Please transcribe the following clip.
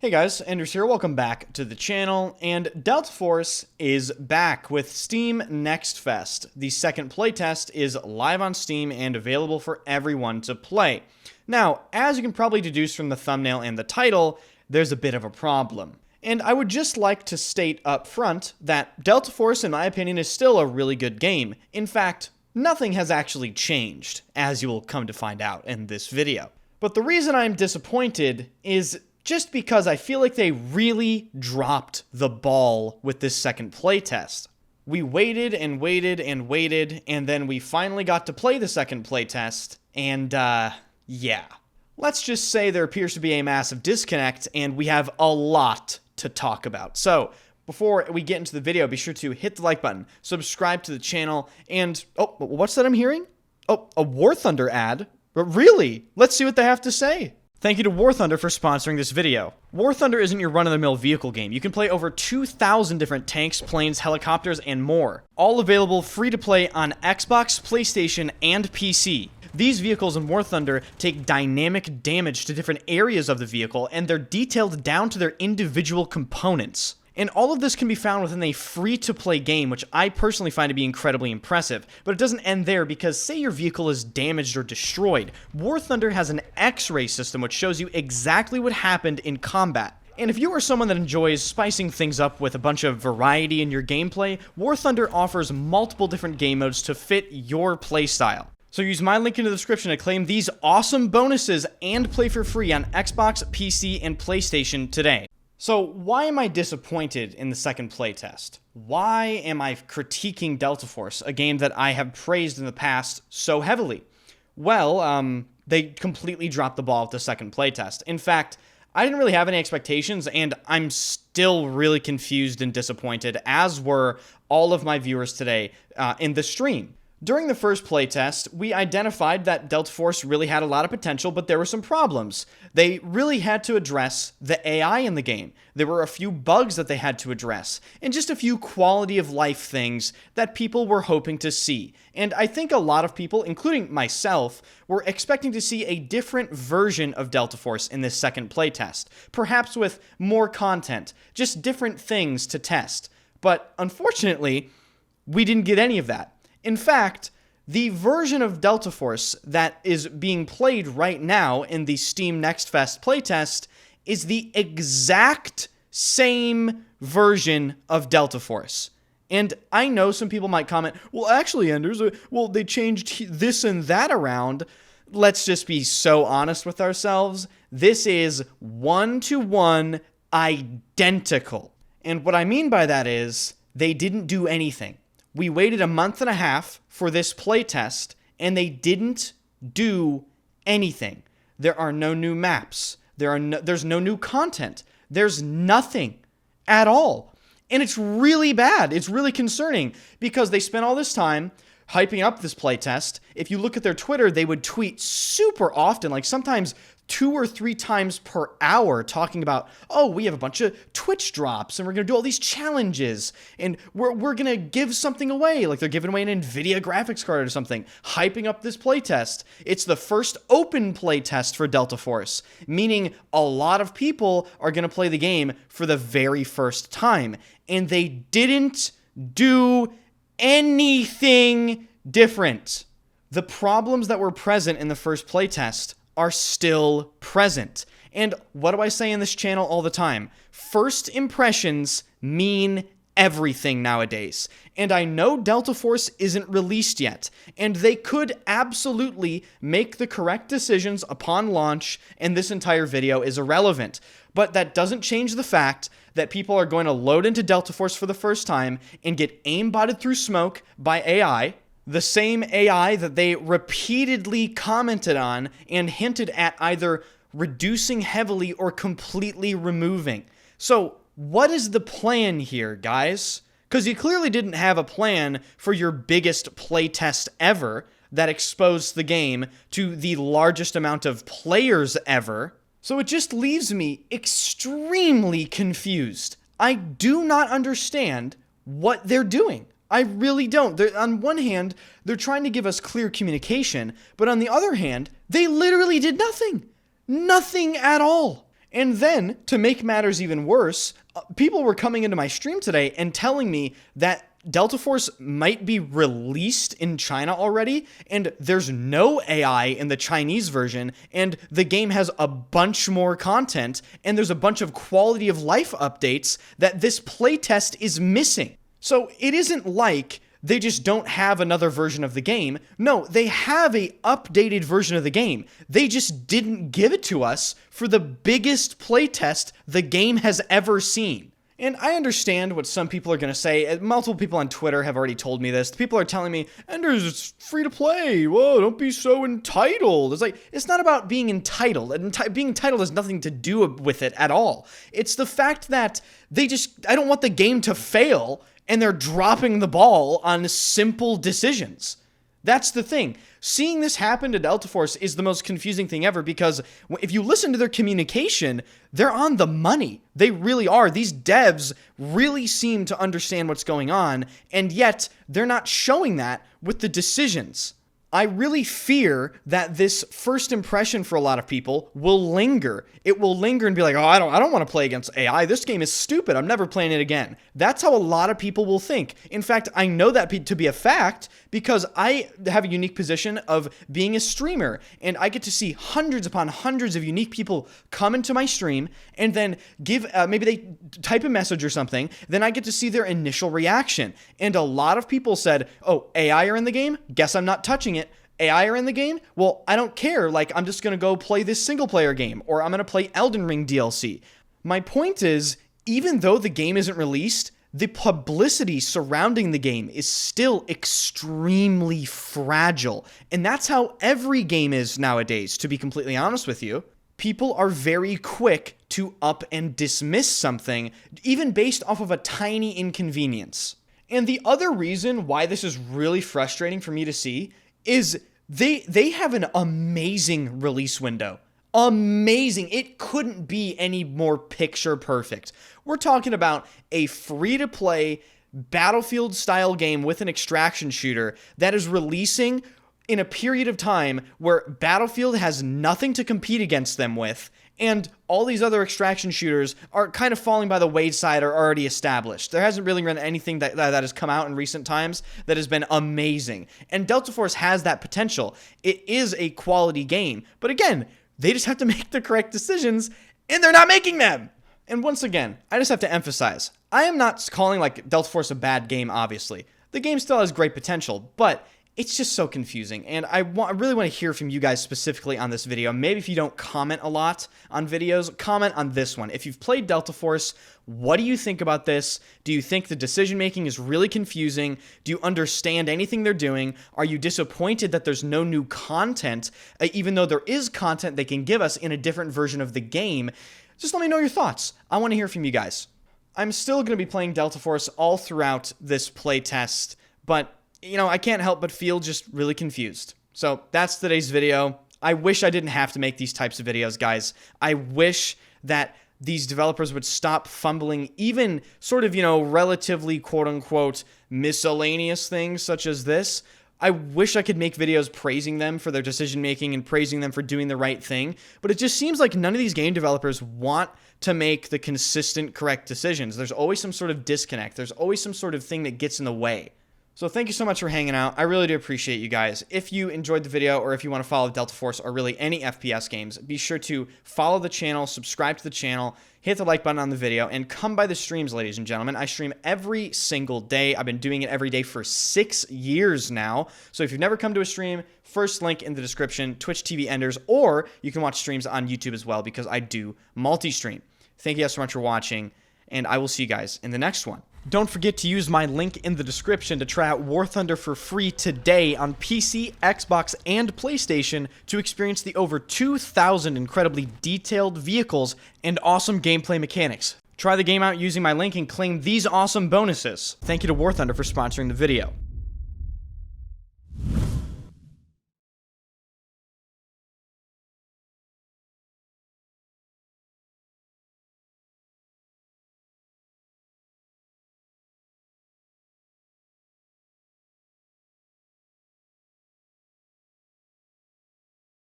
Hey guys, Anders here, welcome back to the channel, and Delta Force is back with Steam Next Fest. The second playtest is live on Steam and available for everyone to play. Now, as you can probably deduce from the thumbnail and the title, there's a bit of a problem. And I would just like to state up front that Delta Force, in my opinion, is still a really good game. In fact, nothing has actually changed, as you will come to find out in this video. But the reason I'm disappointed is just because I feel like they really dropped the ball with this second playtest. We waited and waited and waited, and then we finally got to play the second playtest, and yeah. Let's just say there appears to be a massive disconnect, and we have a lot to talk about. So, before we get into the video, be sure to hit the like button, subscribe to the channel, and, oh, what's that I'm hearing? Oh, a War Thunder ad? But really? Let's see what they have to say. Thank you to War Thunder for sponsoring this video. War Thunder isn't your run-of-the-mill vehicle game. You can play over 2,000 different tanks, planes, helicopters, and more. All available free to play on Xbox, PlayStation, and PC. These vehicles in War Thunder take dynamic damage to different areas of the vehicle, and they're detailed down to their individual components. And all of this can be found within a free-to-play game, which I personally find to be incredibly impressive. But it doesn't end there, because say your vehicle is damaged or destroyed, War Thunder has an X-ray system which shows you exactly what happened in combat. And if you are someone that enjoys spicing things up with a bunch of variety in your gameplay, War Thunder offers multiple different game modes to fit your playstyle. So use my link in the description to claim these awesome bonuses and play for free on Xbox, PC, and PlayStation today. So, why am I disappointed in the second playtest? Why am I critiquing Delta Force, a game that I have praised in the past so heavily? Well, they completely dropped the ball with the second playtest. In fact, I didn't really have any expectations, and I'm still really confused and disappointed, as were all of my viewers today in the stream. During the first playtest, we identified that Delta Force really had a lot of potential, but there were some problems. They really had to address the AI in the game. There were a few bugs that they had to address, and just a few quality of life things that people were hoping to see. And I think a lot of people, including myself, were expecting to see a different version of Delta Force in this second playtest, perhaps with more content, just different things to test. But unfortunately, we didn't get any of that. In fact, the version of Delta Force that is being played right now in the Steam Next Fest playtest is the exact same version of Delta Force. And I know some people might comment, well, actually, Anders, well, they changed this and that around. Let's just be so honest with ourselves. This is one-to-one identical. And what I mean by that is they didn't do anything. We waited a month and a half for this playtest, and they didn't do anything. There are no new maps. There's no new content. There's nothing at all. And it's really bad. It's really concerning, because they spent all this time hyping up this playtest. If you look at their Twitter, they would tweet super often, like sometimes 2 or 3 times per hour, talking about, oh, we have a bunch of Twitch drops, and we're going to do all these challenges, and we're going to give something away, like they're giving away an NVIDIA graphics card or something, hyping up this playtest. It's the first open playtest for Delta Force, meaning a lot of people are going to play the game for the very first time, and they didn't do anything different. The problems that were present in the first playtest are still present. And what do I say in this channel all the time? First impressions mean everything nowadays. And I know Delta Force isn't released yet, and they could absolutely make the correct decisions upon launch, and this entire video is irrelevant. But that doesn't change the fact that people are going to load into Delta Force for the first time and get aimbotted through smoke by AI, the same AI that they repeatedly commented on and hinted at either reducing heavily or completely removing. So, what is the plan here, guys? Because you clearly didn't have a plan for your biggest playtest ever that exposed the game to the largest amount of players ever. So it just leaves me extremely confused. I do not understand what they're doing. I really don't. On one hand, they're trying to give us clear communication, but on the other hand, they literally did nothing. Nothing at all. And then, to make matters even worse, people were coming into my stream today and telling me that Delta Force might be released in China already, and there's no AI in the Chinese version, and the game has a bunch more content, and there's a bunch of quality of life updates that this playtest is missing. So it isn't like they just don't have another version of the game. No, they have a updated version of the game. They just didn't give it to us for the biggest playtest the game has ever seen. And I understand what some people are going to say. Multiple people on Twitter have already told me this. People are telling me, Enders, it's free to play. Whoa, don't be so entitled. It's like, it's not about being entitled. Being entitled has nothing to do with it at all. It's the fact that I don't want the game to fail, and they're dropping the ball on simple decisions. That's the thing. Seeing this happen to Delta Force is the most confusing thing ever, because if you listen to their communication, they're on the money. They really are. These devs really seem to understand what's going on, and yet they're not showing that with the decisions. I really fear that this first impression for a lot of people will linger. It will linger and be like, oh, I don't want to play against AI. This game is stupid. I'm never playing it again. That's how a lot of people will think. In fact, I know that to be a fact because I have a unique position of being a streamer, and I get to see hundreds upon hundreds of unique people come into my stream and then give, maybe they type a message or something, then I get to see their initial reaction. And a lot of people said, oh, AI are in the game? Guess I'm not touching it. AI are in the game? Well, I don't care. Like, I'm just going to go play this single player game, or I'm going to play Elden Ring DLC. My point is, even though the game isn't released, the publicity surrounding the game is still extremely fragile. And that's how every game is nowadays, to be completely honest with you. People are very quick to up and dismiss something, even based off of a tiny inconvenience. And the other reason why this is really frustrating for me to see is they have an amazing release window. Amazing. It couldn't be any more picture perfect. We're talking about a free-to-play Battlefield-style game with an extraction shooter that is releasing in a period of time where Battlefield has nothing to compete against them with, and all these other extraction shooters are kind of falling by the wayside or already established. There hasn't really been anything that has come out in recent times that has been amazing. And Delta Force has that potential. It is a quality game. But again, they just have to make the correct decisions, and they're not making them. And once again, I just have to emphasize, I am not calling like Delta Force a bad game, obviously. The game still has great potential, but it's just so confusing, and I really want to hear from you guys specifically on this video. Maybe if you don't comment a lot on videos, comment on this one. If you've played Delta Force, what do you think about this? Do you think the decision-making is really confusing? Do you understand anything they're doing? Are you disappointed that there's no new content, even though there is content they can give us in a different version of the game? Just let me know your thoughts. I want to hear from you guys. I'm still going to be playing Delta Force all throughout this playtest, but you know, I can't help but feel just really confused. So that's today's video. I wish I didn't have to make these types of videos, guys. I wish that these developers would stop fumbling even sort of, you know, relatively quote-unquote miscellaneous things such as this. I wish I could make videos praising them for their decision-making and praising them for doing the right thing, but it just seems like none of these game developers want to make the consistent, correct decisions. There's always some sort of disconnect. There's always some sort of thing that gets in the way. So thank you so much for hanging out. I really do appreciate you guys. If you enjoyed the video, or if you want to follow Delta Force or really any FPS games, be sure to follow the channel, subscribe to the channel, hit the like button on the video, and come by the streams, ladies and gentlemen. I stream every single day. I've been doing it every day for 6 years now. So if you've never come to a stream, first link in the description, Twitch TV Enders, or you can watch streams on YouTube as well because I do multi-stream. Thank you guys so much for watching, and I will see you guys in the next one. Don't forget to use my link in the description to try out War Thunder for free today on PC, Xbox, and PlayStation to experience the over 2,000 incredibly detailed vehicles and awesome gameplay mechanics. Try the game out using my link and claim these awesome bonuses. Thank you to War Thunder for sponsoring the video.